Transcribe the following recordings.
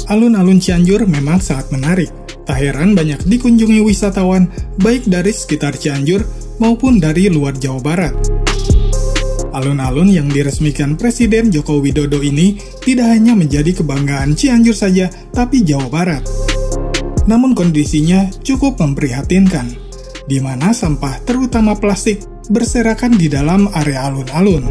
Alun-alun Cianjur memang sangat menarik. Tak heran banyak dikunjungi wisatawan, baik dari sekitar Cianjur maupun dari luar Jawa Barat. Alun-alun yang diresmikan Presiden Joko Widodo ini tidak hanya menjadi kebanggaan Cianjur saja, tapi Jawa Barat. Namun kondisinya cukup memprihatinkan, di mana sampah terutama plastik berserakan di dalam area alun-alun.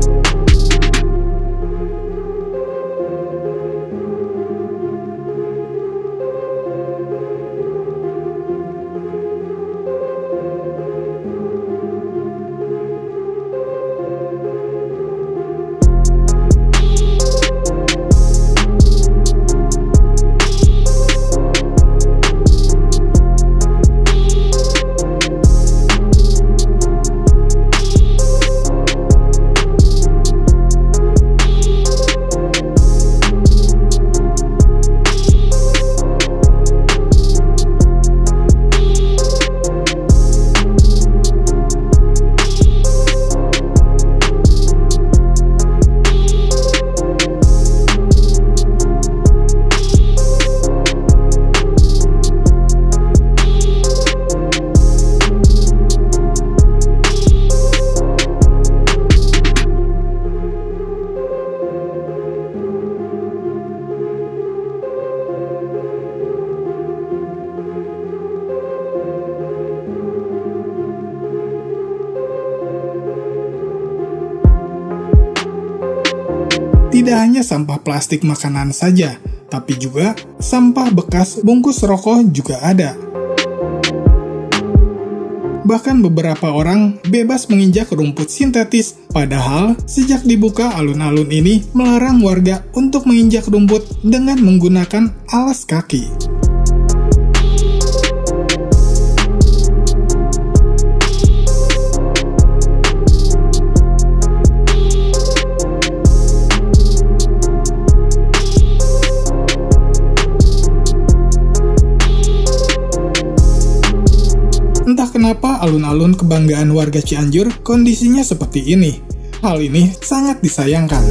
Tidak hanya sampah plastik makanan saja, tapi juga sampah bekas bungkus rokok juga ada. Bahkan beberapa orang bebas menginjak rumput sintetis, padahal sejak dibuka alun-alun ini melarang warga untuk menginjak rumput dengan menggunakan alas kaki. Entah kenapa alun-alun kebanggaan warga Cianjur kondisinya seperti ini. Hal ini sangat disayangkan.